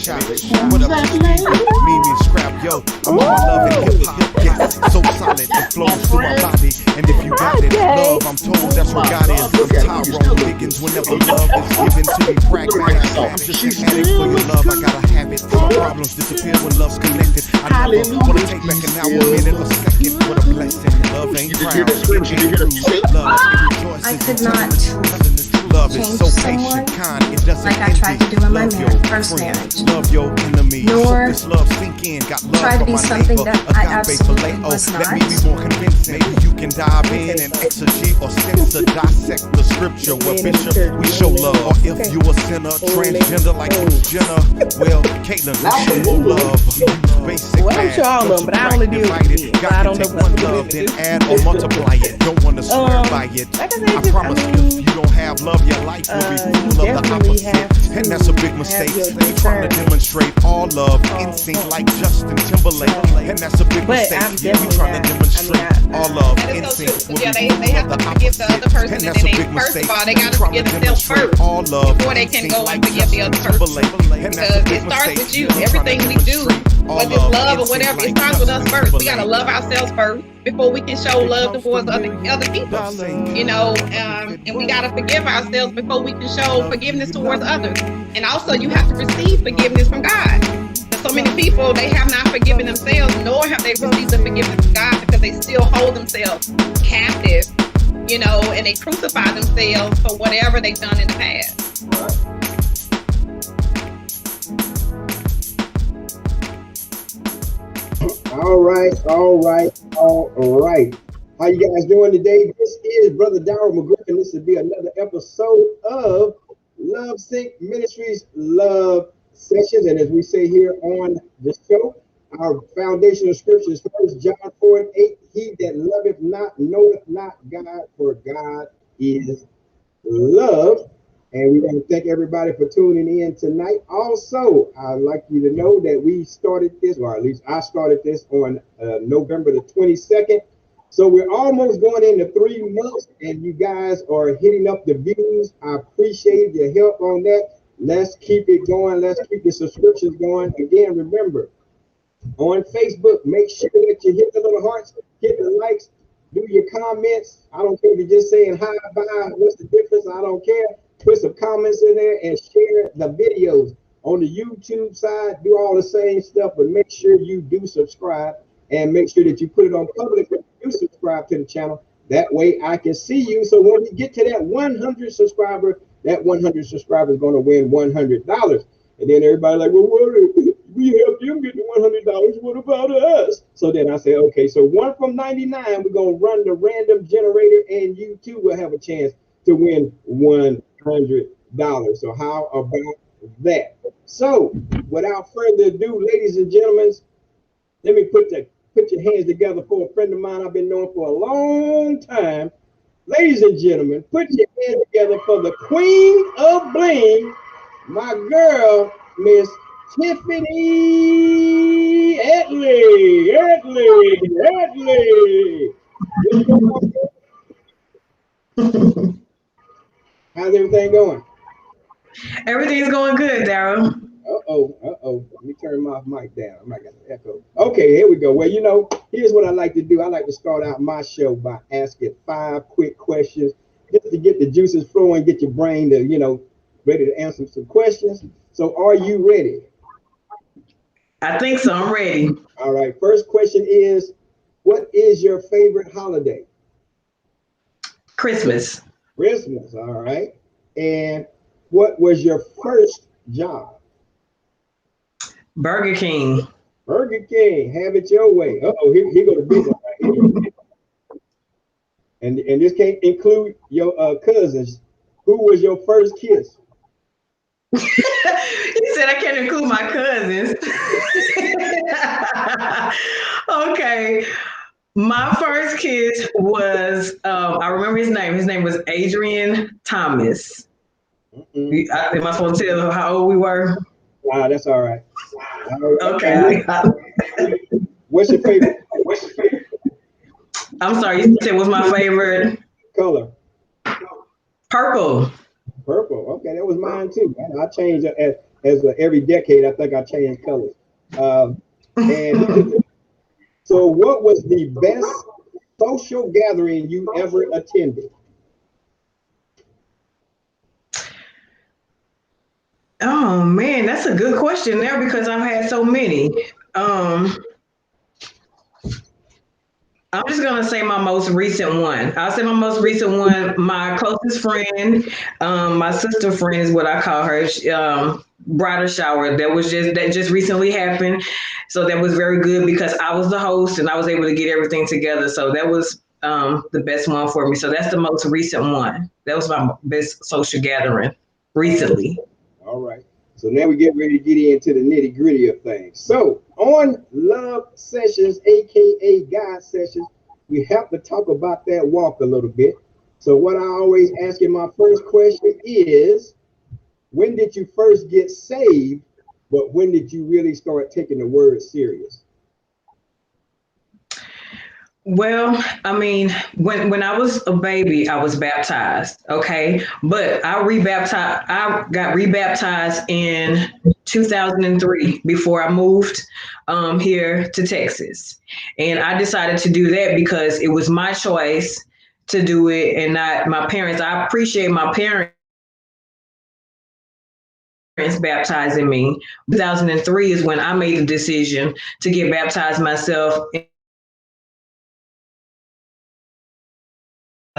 shot. What up to Steve, Mimi, Scrap, yo. I'm on my love and hip hop. Yeah, so solid, it flows through my body. And if you got it, love, I'm told that's what God is. I'm Tyrone Wiggins. Whenever love is given to me, pragmatic. I'm just an addict for your love. I gotta have it. My problems disappear when love's connected. I never wanna take back an hour, minute, or second. What a blessing. Love ain't proud. Love, it I could not love is so patient, kind, it doesn't like I tried to do in my first marriage. Love your enemy. Nor this love sink in. Got love try to for be my something neighbor. that I absolutely Phileo. was Let me not. be more convincing. Maybe you can dive in and exegete or censor, dissect the scripture. Where Bishop, we show love. Or if you a sinner, transgender like Bruce Jenner, well, Caitlyn, we show love. Basic well, I'm sure all of them, but I only deal with it. God I don't can take know one love, then add or multiply it. Don't want to swear by it. I promise if you don't have love, your life will be full of the opposite. And that's a big mistake. We trying to demonstrate all love, instinct like Justin Timberlake. And that's a big mistake. We trying to demonstrate all love, instinct. Yeah, they have to forgive the other person, and then they, first of all, they got to forgive themselves first before they can go and forgive the other person. Because it starts with you. Everything we do, whether it's love or whatever, it starts with us first. We got to love ourselves first before we can show love towards other people. You know, and we got to forgive ourselves before we can show forgiveness towards others. And also, you have to receive forgiveness from God. So many people, they have not forgiven themselves, nor have they received the forgiveness of God, because they still hold themselves captive, you know, and they crucify themselves for whatever they've done in the past. All right. How you guys doing today? This is Brother Darrell McGriffin. This will be another episode of Love Sync Ministries Love Sessions. And as we say here on the show, our foundational scripture is 1 John 4:8. He that loveth not knoweth not God, for God is love. And we want to thank everybody for tuning in tonight. Also, I'd like you to know that we started this, or at least I started this on November the 22nd. So we're almost going into 3 months, and you guys are hitting up the views. I appreciate your help on that. Let's keep it going. Let's keep the subscriptions going. Again, remember, on Facebook, make sure that you hit the little hearts, hit the likes, do your comments. I don't care if you're just saying hi, bye, what's the difference? I don't care. Put some comments in there and share the videos. On the YouTube side, do all the same stuff, but make sure you do subscribe and make sure that you put it on public when you subscribe to the channel. That way I can see you. So when we get to that 100 subscriber, that 100 subscribers is going to win $100. And then everybody like, well, what if we help them get the $100? What about us? So then I say, okay, so 1 from 99, we're going to run the random generator, and you too will have a chance to win $100. So how about that? So without further ado, ladies and gentlemen, let me put your hands together for a friend of mine I've been knowing for a long time. Ladies and gentlemen, put your hands together for the Queen of Bling, my girl, Miss Tiffany Edley. How's everything going? Everything's going good, Darrell. Uh-oh. Let me turn my mic down. I'm not going to echo. Okay, here we go. Well, you know, here's what I like to do. I like to start out my show by asking 5 quick questions just to get the juices flowing, get your brain to, you know, ready to answer some questions. So are you ready? I think so. I'm ready. All right. First question is, what is your favorite holiday? Christmas. Christmas. All right. And what was your first job? Burger King. Burger King. Have it your way. Uh-oh, here go the big one right here. And this can't include your cousins. Who was your first kiss? He said I can't include my cousins. Okay. My first kiss was, I remember his name. His name was Adrian Thomas. Am I supposed to tell how old we were? Wow, that's all right. Okay. What's your favorite? I'm sorry, you said what's my favorite color? Purple. Purple. Okay, that was mine too. I changed it. as every decade, I think I changed colors. And so, what was the best social gathering you ever attended? Oh man, that's a good question there because I've had so many. I'm just gonna say my most recent one. I'll say my most recent one. My closest friend, my sister friend is what I call her. Bridal shower that just recently happened, so that was very good because I was the host and I was able to get everything together. So that was the best one for me. So that's the most recent one. That was my best social gathering recently. All right. So now we get ready to get into the nitty gritty of things. So on Love Sessions, aka God Sessions, we have to talk about that walk a little bit. So what I always ask in my first question is, when did you first get saved? But when did you really start taking the word serious? Well, I mean, when I was a baby, I was baptized, okay? But I got rebaptized in 2003 before I moved here to Texas. And I decided to do that because it was my choice to do it and not my parents. I appreciate my parents baptizing me. 2003 is when I made the decision to get baptized myself.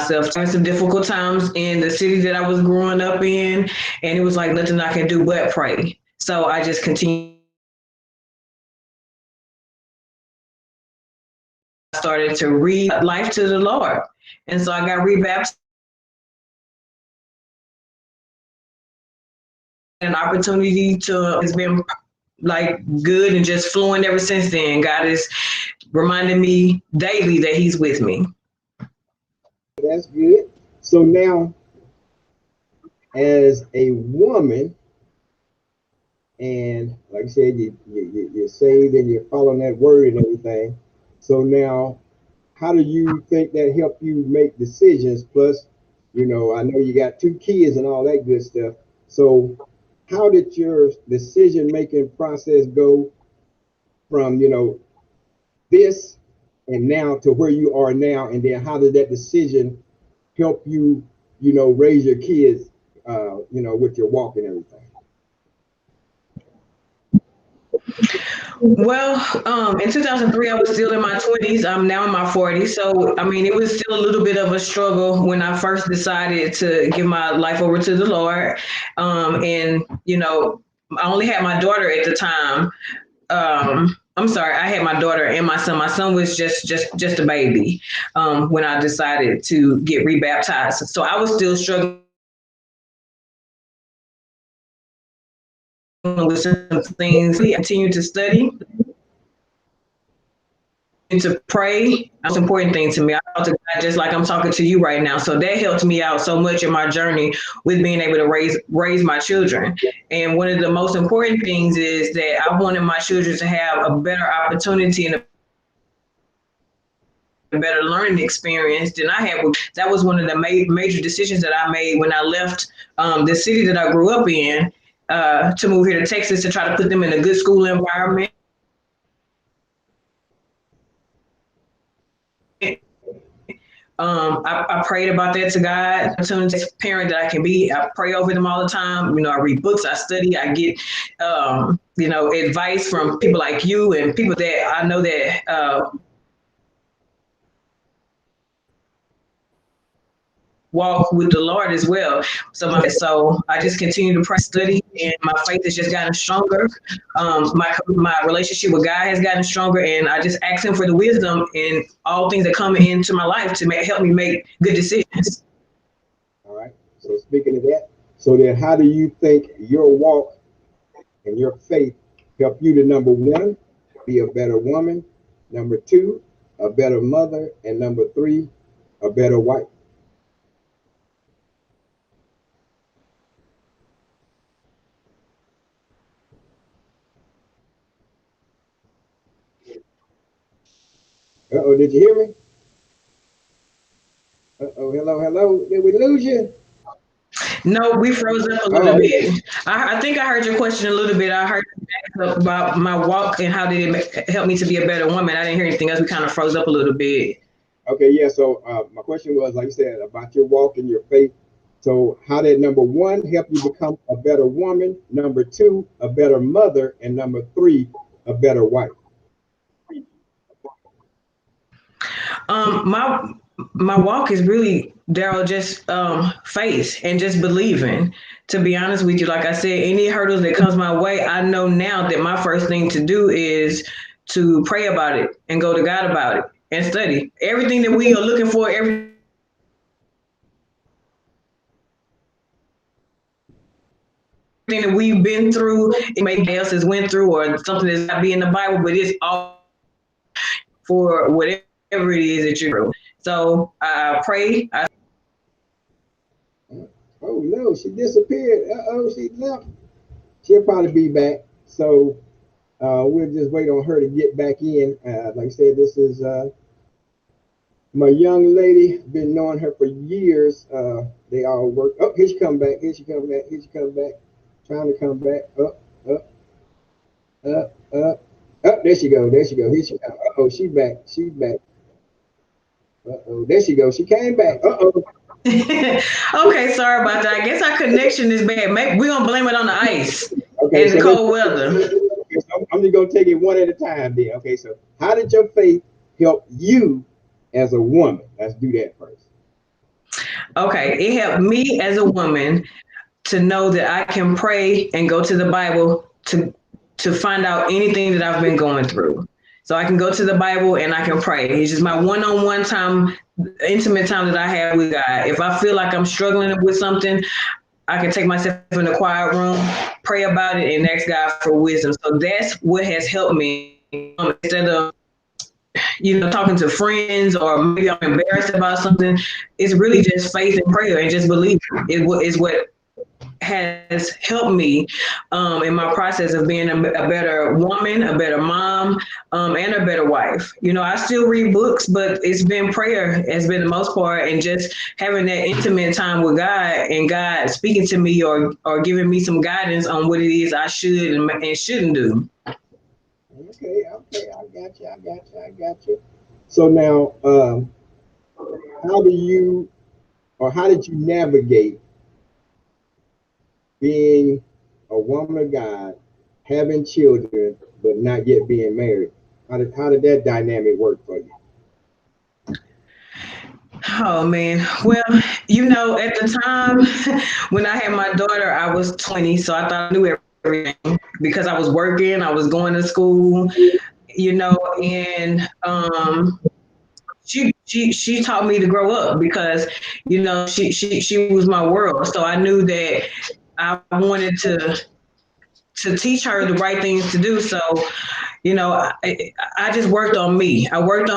During some difficult times in the city that I was growing up in, and it was like nothing I can do but pray. So I just continued. I started to read life to the Lord, and so I got rebaptized. An opportunity to has been like good and just flowing ever since then. God is reminding me daily that He's with me. That's good. So now, as a woman, and like I said, you're saved and you're following that word and everything. So now, how do you think that helped you make decisions? Plus, I know you got 2 kids and all that good stuff. So how did your decision making process go from, this and now to where you are now? And then how did that decision help you, raise your kids, with your walk and everything? Well, in 2003, I was still in my 20s. I'm now in my 40s. So, I mean, it was still a little bit of a struggle when I first decided to give my life over to the Lord. And, I only had my daughter at the time. I'm sorry, I had my daughter and my son. My son was just a baby when I decided to get rebaptized. So I was still struggling with some things. I continued to study and to pray. That's an important thing to me. I talk to God just like I'm talking to you right now. So that helped me out so much in my journey with being able to raise my children. And one of the most important things is that I wanted my children to have a better opportunity and a better learning experience than I had. That was one of the major decisions that I made when I left the city that I grew up in to move here to Texas to try to put them in a good school environment. I prayed about that to God. As soon as a parent that I can be, I pray over them all the time. I read books, I study, I get, advice from people like you and people that I know that walk with the Lord as well. So I just continue to pray, study, and my faith has just gotten stronger. My relationship with God has gotten stronger, and I just ask Him for the wisdom in all things that come into my life to help me make good decisions. All right. So speaking of that, so then how do you think your walk and your faith help you to, number 1, be a better woman, number 2, a better mother, and number 3, a better wife? Uh-oh, did you hear me? Uh-oh, hello. Did we lose you? No, we froze up a little bit. I think I heard your question a little bit. I heard about my walk and how did it help me to be a better woman. I didn't hear anything else. We kind of froze up a little bit. Okay, yeah. So my question was, like you said, about your walk and your faith. So how did number one help you become a better woman? Number two, a better mother, and number three, a better wife? My walk is really, Daryl, just faith and just believing. To be honest with you, like I said, any hurdles that comes my way, I know now that my first thing to do is to pray about it and go to God about it and study everything that we are looking for. Everything that we've been through, maybe else has went through, or something that's not be in the Bible, but it's all for whatever it is that you're through. So I pray. Oh no, she disappeared. She left. She'll probably be back. So we'll just wait on her to get back in. Like I said, this is my young lady. Been knowing her for years. They all work. Oh, here she come back. Here she come back. Here she come back. Trying to come back. Up. There she go. There she go. Here she go. Oh, she back. She's back. There she goes. She came back. Okay, sorry about that. I guess our connection is bad. Maybe we're gonna blame it on the ice and the cold weather. I'm just gonna take it one at a time then. Okay, so how did your faith help you as a woman? Let's do that first. Okay, it helped me as a woman to know that I can pray and go to the Bible to find out anything that I've been going through. So I can go to the Bible and I can pray. It's just my one-on-one time, intimate time that I have with God. If I feel like I'm struggling with something, I can take myself in a quiet room, pray about it, and ask God for wisdom. So that's what has helped me instead of, talking to friends or maybe I'm embarrassed about something. It's really just faith and prayer and just belief is what has helped me in my process of being a better woman, a better mom, and a better wife. I still read books, but it's been prayer has been the most part, and just having that intimate time with God and God speaking to me or giving me some guidance on what it is I should and shouldn't do. Okay, I got you. So now, how did you navigate being a woman of God, having children, but not yet being married? How did that dynamic work for you? Oh man. Well, at the time when I had my daughter, I was 20, so I thought I knew everything because I was working, I was going to school, and she taught me to grow up because she was my world. So I knew that I wanted to teach her the right things to do. So I just worked on me. Like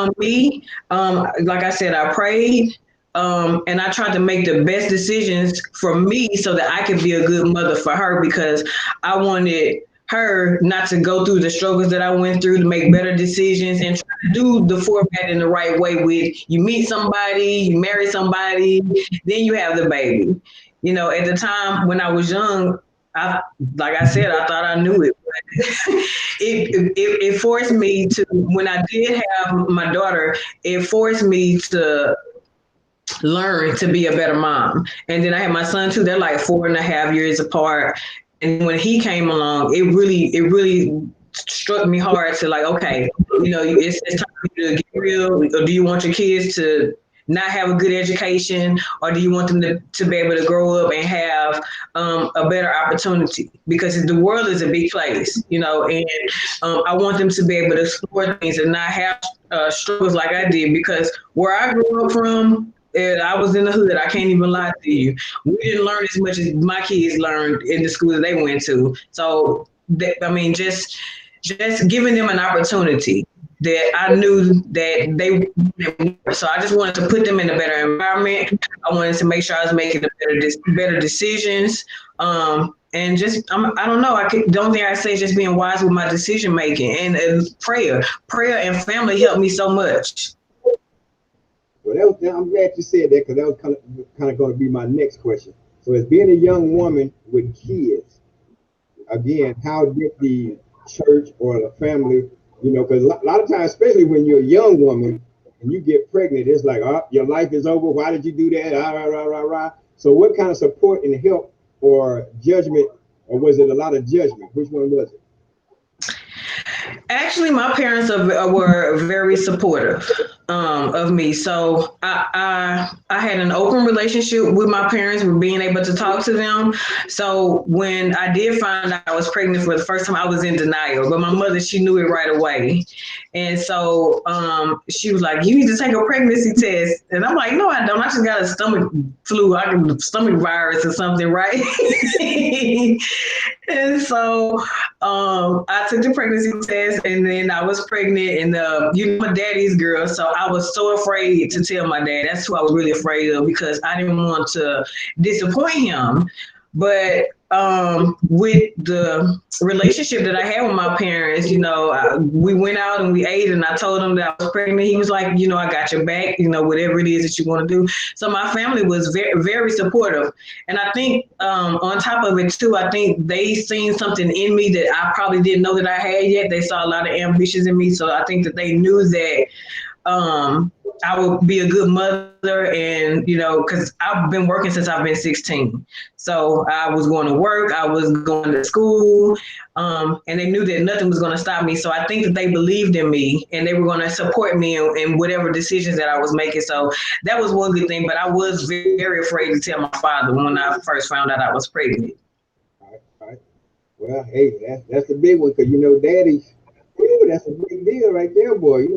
I said, I prayed, and I tried to make the best decisions for me so that I could be a good mother for her, because I wanted her not to go through the struggles that I went through, to make better decisions and try to do the format in the right way. With you meet somebody, you marry somebody, then you have the baby. At the time when I was young, like I said, I thought I knew it. But it forced me to, when I did have my daughter, it forced me to learn to be a better mom. And then I had my son too. They're like 4.5 years apart. And when he came along, it really struck me hard to like, okay, it's time for you to get real. Or do you want your kids to not have a good education, or do you want them to be able to grow up and have a better opportunity? Because the world is a big place, and I want them to be able to explore things and not have struggles like I did. Because where I grew up from, I was in the hood. I can't even lie to you. We didn't learn as much as my kids learned in the school that they went to. So, just giving them an opportunity that I knew that they. So I just wanted to put them in a better environment. I wanted to make sure I was making better decisions. And just, I don't know. The only thing I say is just being wise with my decision making, and prayer and family helped me so much. Well, I'm glad you said that, because that was kind of going to be my next question. So as being a young woman with kids, again, how did the church or the family, you know, because a lot of times, especially when you're a young woman and you get pregnant, it's like, oh, your life is over. Why did you do that? So what kind of support and help or judgment, or was it a lot of judgment? Which one was it? Actually, my parents were very supportive of me. So I had an open relationship with my parents, with being able to talk to them. So when I did find out I was pregnant for the first time, I was in denial. But my mother, she knew it right away. And so she was like, you need to take a pregnancy test. And I'm like, no, I don't. I just got a stomach flu, stomach virus or something, right? And so I took the pregnancy test, and then I was pregnant, and you know, my daddy's girl. So I was so afraid to tell my dad. That's who I was really afraid of, because I didn't want to disappoint him. But with the relationship that I had with my parents, you know, we went out and we ate, and I told him that I was pregnant. He was like, you know, I got your back, you know, whatever it is that you want to do. So my family was very, very supportive. And I think on top of it too, I think they seen something in me that I probably didn't know that I had yet. They saw a lot of ambitions in me. So I think that they knew that I would be a good mother, and, you know, because I've been working since I've been 16. So I was going to work, I was going to school, and they knew that nothing was going to stop me. So I think that they believed in me, and they were going to support me in whatever decisions that I was making. So that was one good thing, but I was very, very afraid to tell my father when I first found out I was pregnant. All right. Well, hey, that's the big one, because, you know, daddy, that's a big deal right there, boy. You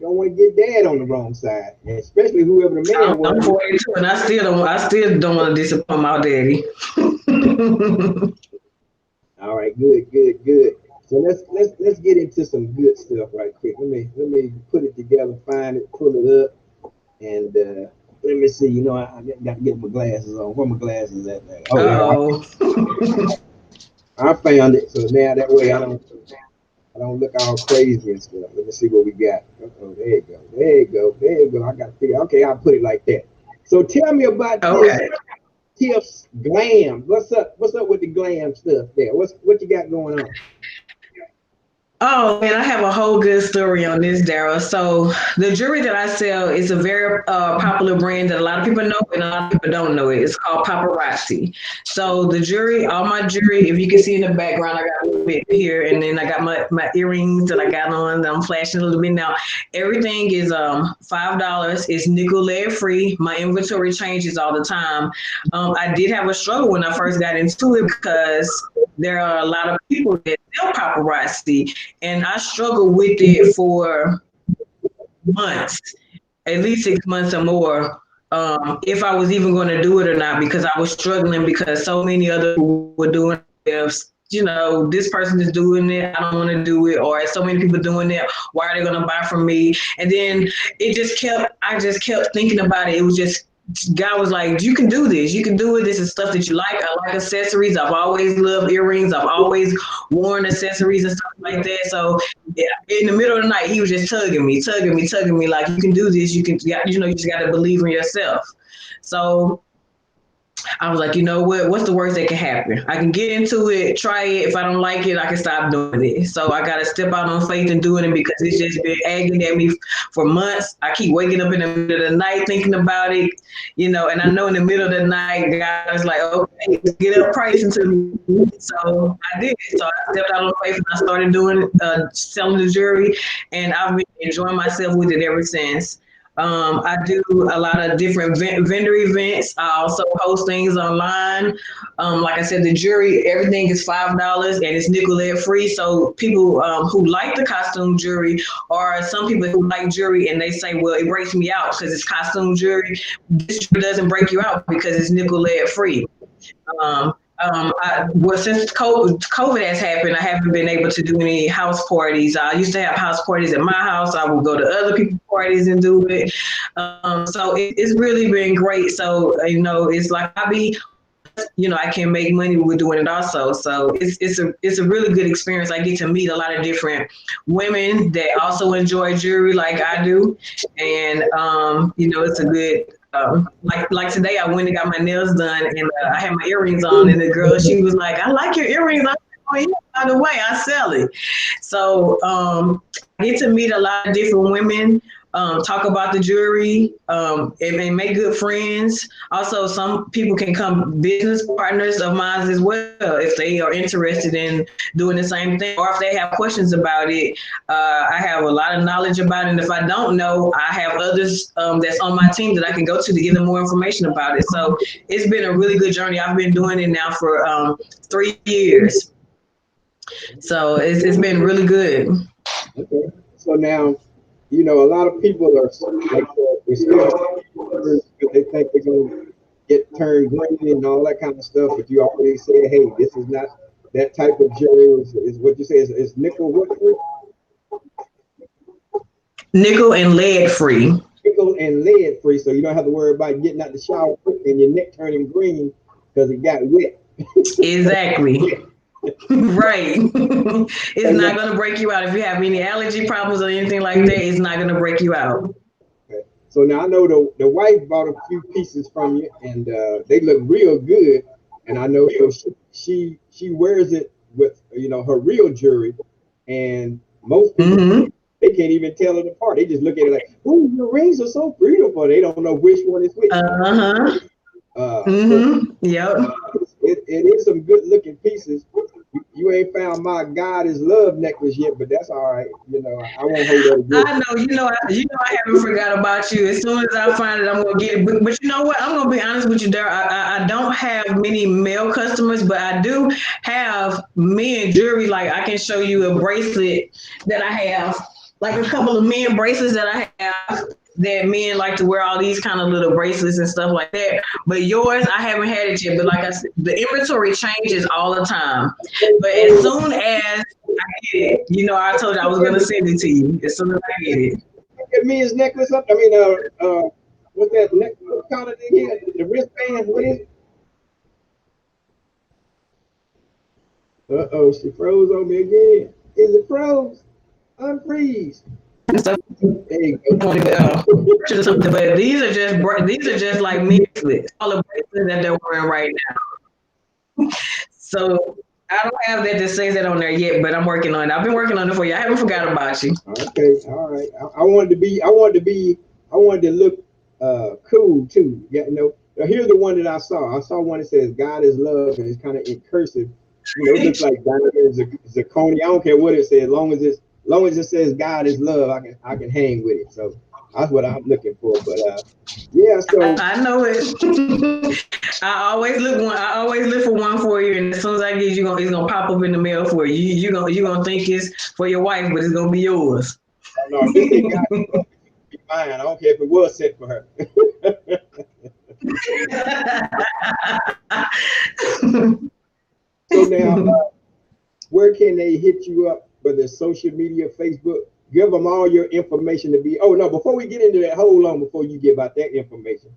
don't want to get dad on the wrong side, and especially whoever the man was. I'm 42, and I still don't want to disappoint my daddy. All right, good. So let's get into some good stuff right quick. Let me put it together, find it, pull it up, and let me see. You know, I got to get my glasses on. Where my glasses at? Oh, I found it. So now that way I don't look all crazy and stuff. Let me see what we got. Oh, there you go. I got to figure. Okay, I'll put it like that. So tell me about this Tiff's Glam. What's up with the glam stuff there? What you got going on? Oh, man, I have a whole good story on this, Daryl. So the jewelry that I sell is a very popular brand that a lot of people know and a lot of people don't know it. It's called Paparazzi. So the jewelry, all my jewelry, if you can see in the background, I got a little bit here, and then I got my earrings that I got on that I'm flashing a little bit now. Everything is $5. It's nickel lead free. My inventory changes all the time. I did have a struggle when I first got into it, because there are a lot of people that sell paparazzi, and I struggled with it for months, at least 6 months or more, if I was even going to do it or not, because I was struggling, because so many other people were doing it. You know, this person is doing it, I don't want to do it, or so many people doing it, why are they going to buy from me? And then I just kept thinking about it. It was just, God was like, you can do this. You can do it. This is stuff that you like. I like accessories. I've always loved earrings. I've always worn accessories and stuff like that. So yeah, in the middle of the night, he was just tugging me, like, you can do this. You can, you know, you just got to believe in yourself. So I was like, you know what? What's the worst that can happen? I can get into it, try it. If I don't like it, I can stop doing it. So I got to step out on faith and doing it, because it's just been agony at me for months. I keep waking up in the middle of the night thinking about it, you know, and I know in the middle of the night, God was like, okay, get up pricing to me. So I did. So I stepped out on faith and I started doing, selling the jewelry, and I've been enjoying myself with it ever since. I do a lot of different vendor events. I also host things online. Like I said, the jewelry, everything is $5 and it's nickel lead free. So people who like the costume jewelry, or some people who like jewelry and they say, well, it breaks me out because it's costume jewelry. This jewelry doesn't break you out because it's nickel lead free. Since COVID has happened, I haven't been able to do any house parties. I used to have house parties at my house. I would go to other people's parties and do it. So it's really been great. So, you know, it's like I can make money with doing it also. So it's a really good experience. I get to meet a lot of different women that also enjoy jewelry like I do. And, you know, it's a good like today, I went and got my nails done, and I had my earrings on, and the girl, she was like, "I like your earrings." I said, "Oh yeah, by the way, I sell it." So I get to meet a lot of different women, talk about the jewelry, and make good friends. Also, some people can come business partners of mine as well if they are interested in doing the same thing, or if they have questions about it. I have a lot of knowledge about it, and if I don't know, I have others that's on my team that I can go to give them more information about it. So it's been a really good journey. I've been doing it now for 3 years. So it's been really good. Okay. So now, you know, a lot of people are like they're scared because they think they're gonna get turned green and all that kind of stuff. But you already said, hey, this is not that type of jewelry. Is what you say is nickel what free? Nickel and lead free. Nickel and lead free, so you don't have to worry about getting out the shower and your neck turning green because it got wet. Exactly. Right. It's not going to break you out. If you have any allergy problems or anything like that, it's not going to break you out. Okay. So now I know the wife bought a few pieces from you, and they look real good. And I know she wears it with, you know, her real jewelry, and most people they can't even tell it apart. They just look at it like, "Oh, your rings are so beautiful." They don't know which one is which. Yep. It is some good looking pieces. You ain't found my God is Love necklace yet, but that's all right. You know, I won't hold that against. I know. I haven't forgot about you. As soon as I find it, I'm gonna get it. But you know what? I'm gonna be honest with you, Darryl. I don't have many male customers, but I do have men jewelry. Like I can show you a bracelet that I have, like a couple of men bracelets that I have. That men like to wear all these kind of little bracelets and stuff like that. But yours, I haven't had it yet. But like I said, the inventory changes all the time. But as soon as I get it, you know, I told you I was gonna send it to you as soon as I get it. Get me his necklace up. I mean, what's that necklace? What kind of thing here? The wristband. What is it? She froze on me again. Is it froze? Unfreeze. So, there you go. But these are just like bracelets, all the bracelets that they're wearing right now. So I don't have that to say that on there yet, but I'm working on it. I've been working on it for you. I haven't forgot about you. Okay, all right. I wanted to look cool too. Yeah, you know. Now here's the one that I saw. I saw one that says God is love, and it's kind of in cursive. You know, it looks like diamonds, zirconia. I don't care what it says, as long as it says God is love, I can hang with it. So that's what I'm looking for. But yeah, so I know it. I always look for one for you, and as soon as I get you, it's gonna pop up in the mail for you. You're gonna think it's for your wife, but it's gonna be yours. No, this thing got to be mine. I don't care if it was sent for her. So now, where can they hit you up? Whether it's social media, Facebook, give them all your information to be. Oh no! Before we get into that, hold on before you give out that information,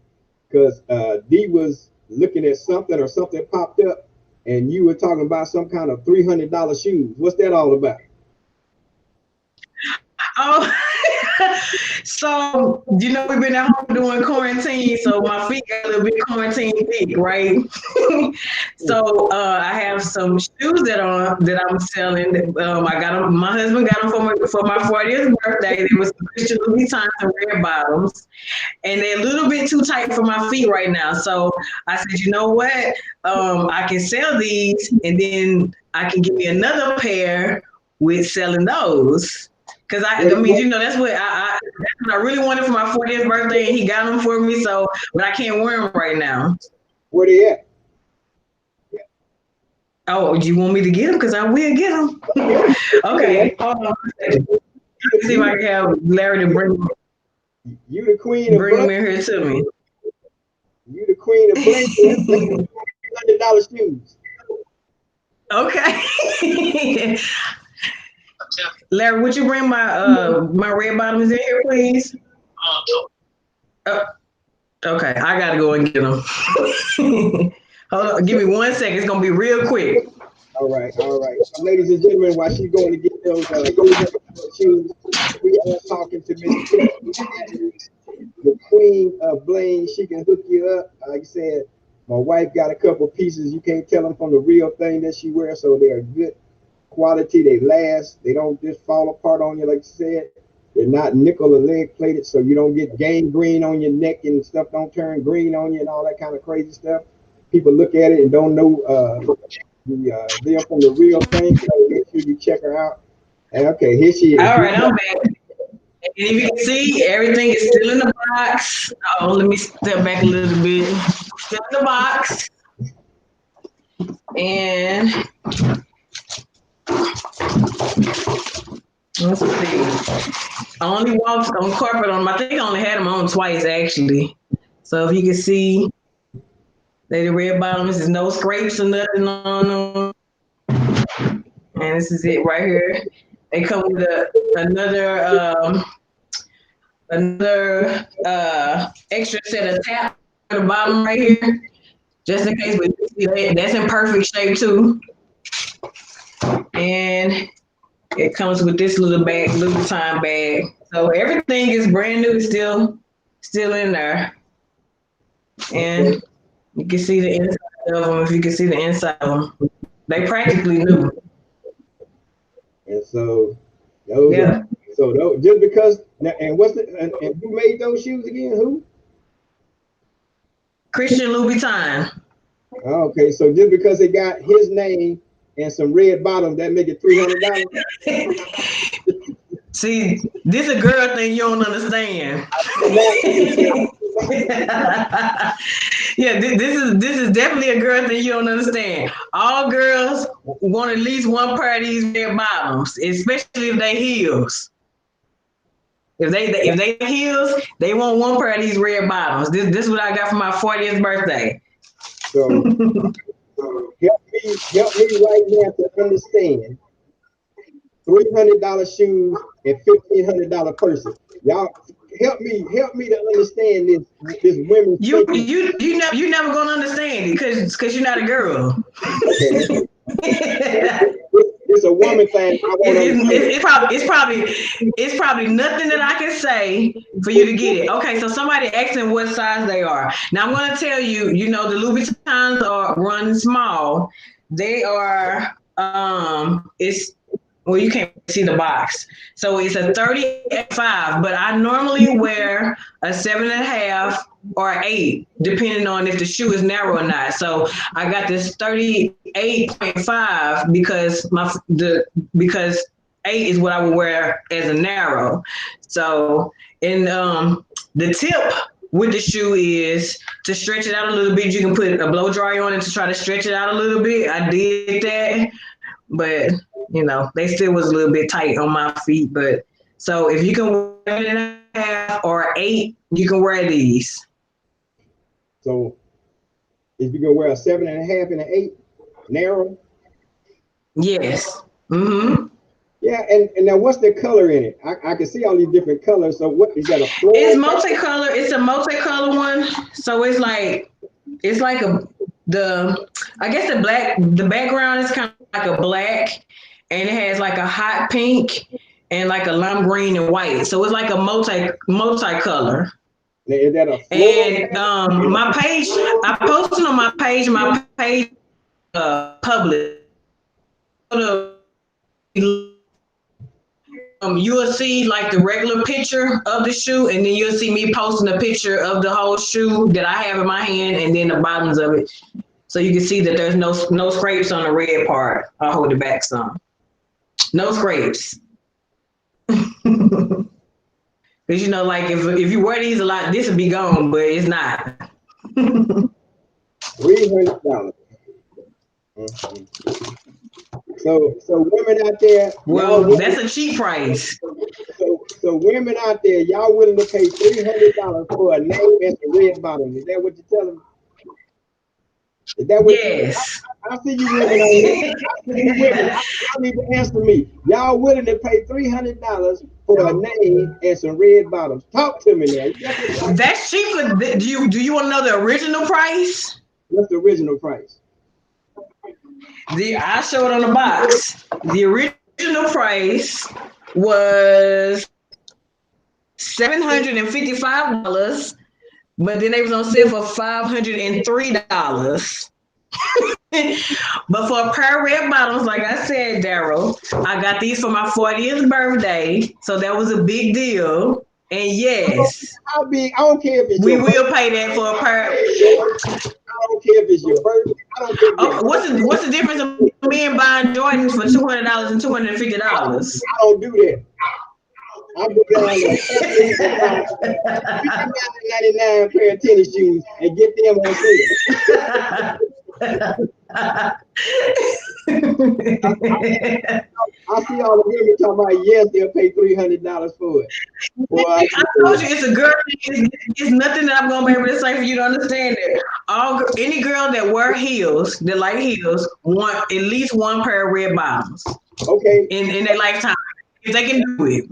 because Dee was looking at something or something popped up, and you were talking about some kind of $300 shoes. What's that all about? Oh, so you know we've been at home doing quarantine, so my feet got a little bit quarantine feet, right? So I have some shoes that I'm selling. I got them. My husband got them for my 40th birthday. They was Christian Louboutins and red bottoms, and they're a little bit too tight for my feet right now. So I said, you know what? I can sell these, and then I can give me another pair with selling those. Because I mean, you know, that's what I really wanted for my 40th birthday, and he got them for me. So, but I can't wear them right now. Where they at? Oh, you want me to get them? Because I will get them. Okay, hold on. Let me see if I can have Larry to bring You the queen. Bring them in here to me. You the queen of bling. $300 shoes. Okay. Larry, would you bring my my red bottoms in here, please? Okay, I gotta go and get them. Hold on, give me 1 second. It's gonna be real quick. All right. So, ladies and gentlemen, while she's going to get those shoes, we are talking to Miss Tiffany. the queen of bling. She can hook you up. Like I said, my wife got a couple pieces. You can't tell them from the real thing that she wears, so they're good quality. They last. They don't just fall apart on you, like you said. They're not nickel or lead plated, so you don't get gangrene on your neck and stuff don't turn green on you and all that kind of crazy stuff. People look at it and don't know they're from the real thing. So make sure you check her out. And okay, here she is. All right, I'm back. And if you can see, everything is still in the box. Oh, let me step back a little bit. Still in the box. And let's see. I only walked on carpet on them. I think I only had them on twice, actually. So if you can see, they the red bottoms. There's no scrapes or nothing on them. And this is it right here. They come with another extra set of tab at the bottom right here, just in case. But that's in perfect shape too. And it comes with this little bag, Louboutin bag. So everything is brand new, still in there. And you can see the inside of them. If you can see the inside of them, they practically new. And so, yeah. So just because, and who made those shoes again? Who? Christian Louboutin. Okay, so just because they got his name and some red bottoms, that make it $300. See, this a girl thing you don't understand. Yeah, this is definitely a girl thing you don't understand. All girls want at least one pair of these red bottoms, especially if they heels. If they heels, they want one pair of these red bottoms. This is what I got for my 40th birthday. So help me right now to understand $300 shoes and $1,500 purses. Y'all help me to understand this women's you never gonna understand it because you're not a girl. Okay. It's a woman thing. It's probably nothing that I can say for you to get it. Okay, so somebody asking what size they are. Now I'm gonna tell you, the Louboutins are run small. They are you can't see the box. So it's a 35, but I normally wear a 7.5 or 8, depending on if the shoe is narrow or not. So I got this 38.5 because 8 is what I would wear as a narrow. So the tip with the shoe is to stretch it out a little bit. You can put a blow dryer on it to try to stretch it out a little bit. I did that, but they still was a little bit tight on my feet. But so if you can wear 7.5 or 8, you can wear these. So if you can wear a 7.5 and an 8 narrow? Yes. Mm-hmm. Yeah, and now what's the color in it? I can see all these different colors. So what is that, a floor? It's multicolor. It's a multicolor one. So it's like the background is kind of like a black, and it has like a hot pink and like a lime green and white. So it's like a multicolor. Is that a floor? And my page, I posted on my page public. You'll see like the regular picture of the shoe, and then you'll see me posting a picture of the whole shoe that I have in my hand, and then the bottoms of it. So you can see that there's no scrapes on the red part. I'll hold it back some. No scrapes. Because like if you wear these a lot, this would be gone, but it's not. $300. So women out there. Well, that's a cheap price. So women out there, y'all willing to pay $300 for a name and some red bottoms? Is that what you're telling me? Is that what? Yes. I see you women on here. Y'all need to answer me. Y'all willing to pay $300 for a name and some red bottoms? Talk to me now. That's cheaper. Do you want to know the original price? What's the original price? I show it on the box. The original price was $755, but then they was on sale for $503. But for a pair of red bottoms, like I said, Daryl, I got these for my 40th birthday, so that was a big deal. And yes, how big? I don't care if it's we will pay that for a pair. I don't care if it's your birthday. I don't care. What's the difference of me and buying Jordans for $200 and $250? I don't do that. I go down like $99 pair of tennis shoes and get them on sale. I see all the women talking about yes, they'll pay $300 for it. Boy, I told you it's a girl. It's nothing that I'm gonna be able to say for you to understand it. Any girl that wear heels, that like heels, want at least one pair of red bottoms. Okay. In their lifetime, if they can do it.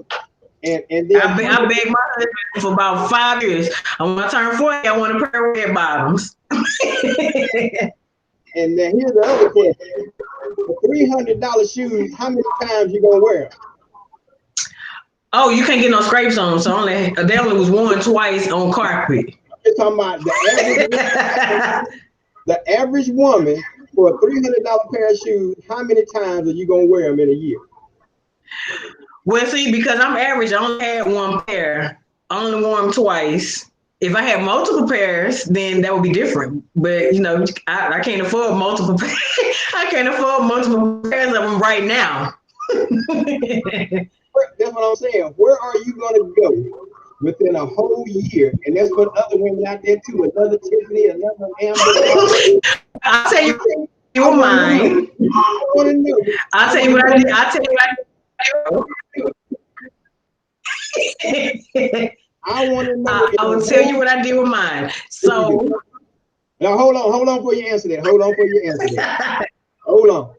And then I begged my husband for about 5 years. And when I turned 40, I want a pair of red bottoms. And then here's the other question: for $300 shoes, how many times you gonna wear them? Oh, you can't get no scrapes on them, so they only was worn twice on carpet. You're talking about the average woman for a $300 pair of shoes. How many times are you gonna wear them in a year? Well, see, because I'm average, I only had one pair. I only wore them twice. If I had multiple pairs, then that would be different. But you know, I can't afford multiple pairs. I can't afford multiple pairs of them right now. That's what I'm saying. Where are you gonna go within a whole year? And that's what other women out there too. Another Tiffany, another Amber. I'll tell you mine. I'll tell you what I did. I'll tell you what I want to know. I will tell you what I did with mine. So now hold on before you answer that. Hold on.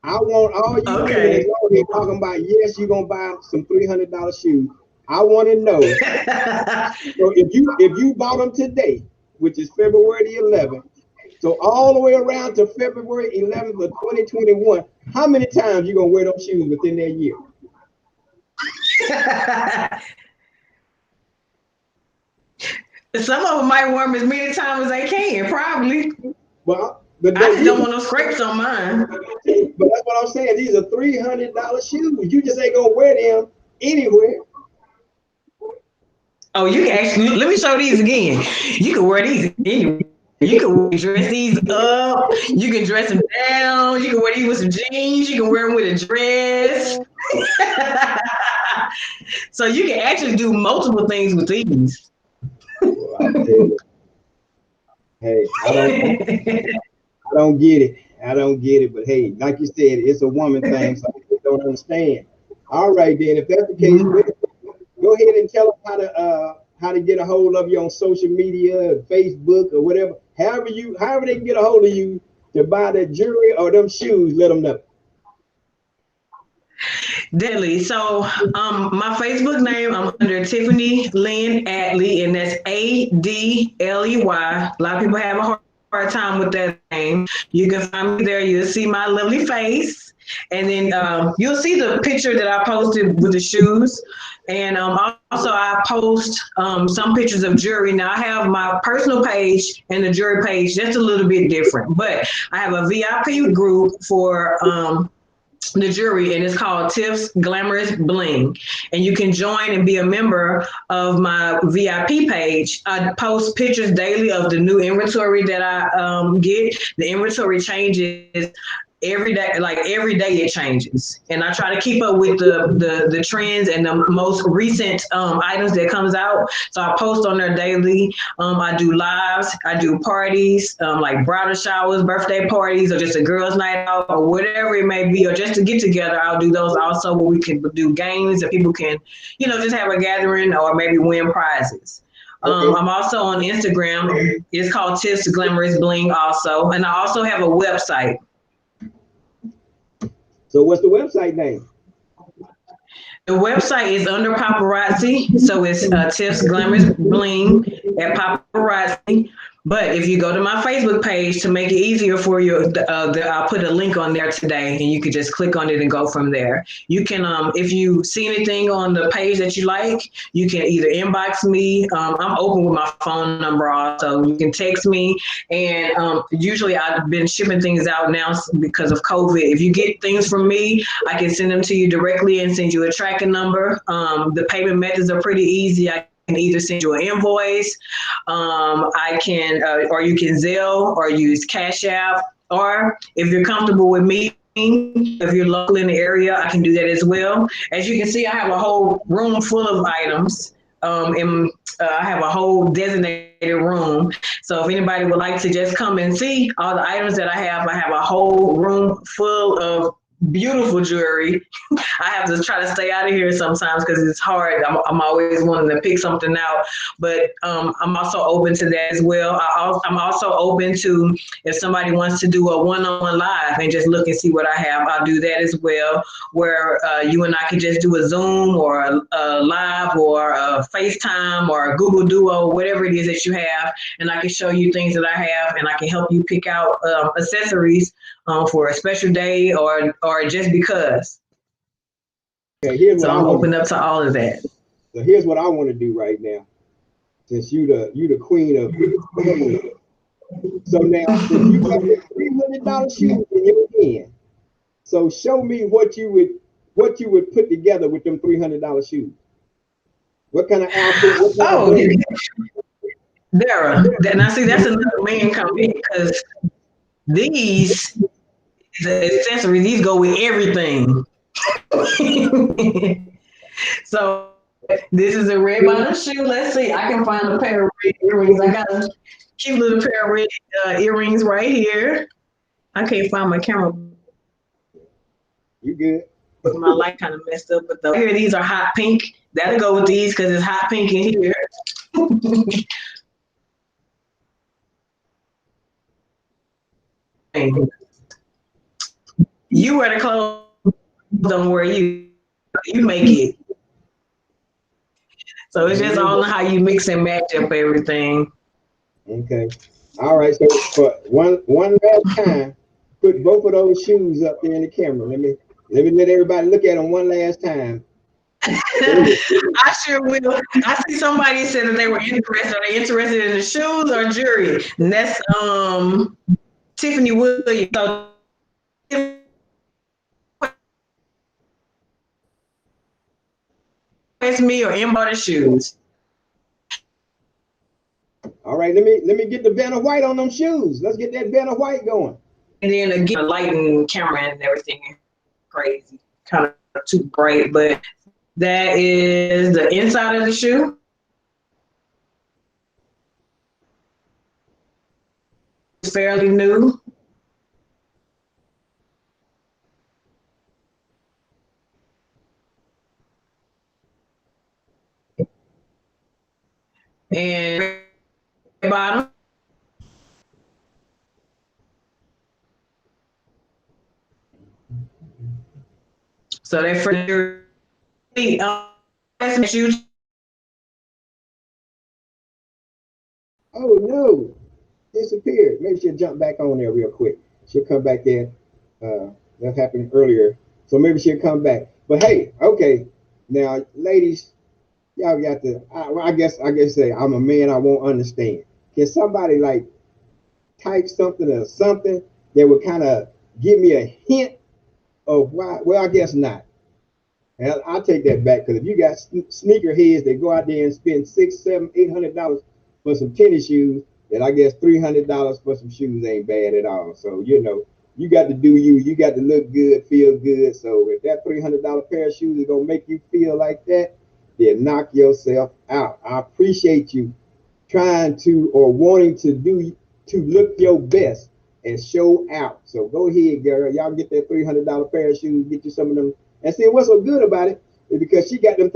I want all you women they're talking about. Yes, you're gonna buy some $300 shoes. I want to know. So if you bought them today, which is February the 11th, so all the way around to February 11th of 2021, how many times you gonna wear those shoes within that year? Some of them might wear them as many times as they can, probably. Well, I just don't want no scrapes on mine. But that's what I'm saying. These are $300 shoes. You just ain't gonna wear them anywhere. Oh, you can actually let me show these again. You can wear these anywhere. You can dress these up. You can dress them down. You can wear these with some jeans. You can wear them with a dress. So you can actually do multiple things with these. Hey, I don't get it. But hey, like you said, it's a woman thing, so I don't understand. All right, then, if that's the case, go ahead and tell them how to get a hold of you on social media, Facebook, or whatever. However they can get a hold of you to buy that jewelry or them shoes, let them know. Deadly. So my Facebook name, I'm under Tiffany Lynn Adley, and that's Adley. A lot of people have a hard time with that name. You can find me there. You'll see my lovely face. And then you'll see the picture that I posted with the shoes. And also I post some pictures of jewelry. Now I have my personal page and the jewelry page, just a little bit different. But I have a VIP group for the jewelry, and it's called Tiff's Glamorous Bling. And you can join and be a member of my VIP page. I post pictures daily of the new inventory that I get. The inventory changes every day, like every day it changes, and I try to keep up with the trends and the most recent items that comes out. So I post on there daily. I do lives, I do parties, like bridal showers, birthday parties, or just a girls' night out, or whatever it may be, or just to get together. I'll do those also, where we can do games that people can, just have a gathering or maybe win prizes. I'm also on Instagram. It's called Tiff's Glamorous Bling also, and I also have a website. So what's the website name? The website is under paparazzi. So it's Tiff's Glamorous Bling at paparazzi. But if you go to my Facebook page to make it easier for you, I'll put a link on there today, and you can just click on it and go from there. You can, if you see anything on the page that you like, you can either inbox me. I'm open with my phone number also. You can text me, and usually I've been shipping things out now because of COVID. If you get things from me, I can send them to you directly and send you a tracking number. The payment methods are pretty easy. I can either send you an invoice, I can, or you can Zelle or use Cash App, or if you're comfortable with me, if you're local in the area, I can do that as well. As you can see, I have a whole room full of items. I have a whole designated room. So if anybody would like to just come and see all the items that I have a whole room full of beautiful jewelry. I have to try to stay out of here sometimes because it's hard. I'm always wanting to pick something out, but I'm also open to that as well. I'm also open to, if somebody wants to do a one-on-one live and just look and see what I have, I'll do that as well, where you and I can just do a Zoom or a live or a FaceTime or a Google Duo, whatever it is that you have, and I can show you things that I have, and I can help you pick out accessories for a special day or just because. Okay, so I'm open up to all of that. So here's what I want to do right now. Since you the queen of so now if you got the $300 shoes in your hand, so show me what you would put together with them $300 shoes. What kind of outfit? Dara, now see, that's another man coming because these the accessories, these go with everything. So this is a red bottom shoe. Let's see, I can find a pair of red earrings. I got a cute little pair of red earrings right here. I can't find my camera. You good? My light kind of messed up, but here these are hot pink. That'll go with these because it's hot pink in here. You wear the clothes, don't wear you make it. So it's just all how you mix and match up everything. Okay. All right. So for one last time, put both of those shoes up there in the camera. Let everybody look at them one last time. I sure will. I see somebody said that they were interested. Are they interested in the shoes or jewelry? And that's Tiffany Williams. So it's me or inbound shoes. All right, let me get the Vanna White on them shoes. Let's get that Vanna White going. And then again, the lighting, camera, and everything crazy, kind of too bright. But that is the inside of the shoe. It's fairly new. And bottom. So they for your shoes. Oh no, disappeared. Maybe she'll jump back on there real quick. She'll come back there. That happened earlier, so maybe she'll come back. But hey, okay, now ladies, y'all got to. I guess say I'm a man. I won't understand. Can somebody like type something or something that would kind of give me a hint of why? Well, I guess not. And I'll take that back, because if you got sneaker heads that go out there and spend $600, $700, $800 for some tennis shoes, then I guess $300 for some shoes ain't bad at all. So you got to do you. You got to look good, feel good. So if that $300 pair of shoes is gonna make you feel like that, then knock yourself out. I appreciate you trying to or wanting to look your best and show out. So go ahead, girl. Y'all get that $300 pair of shoes, get you some of them. And see what's so good about it is because she got them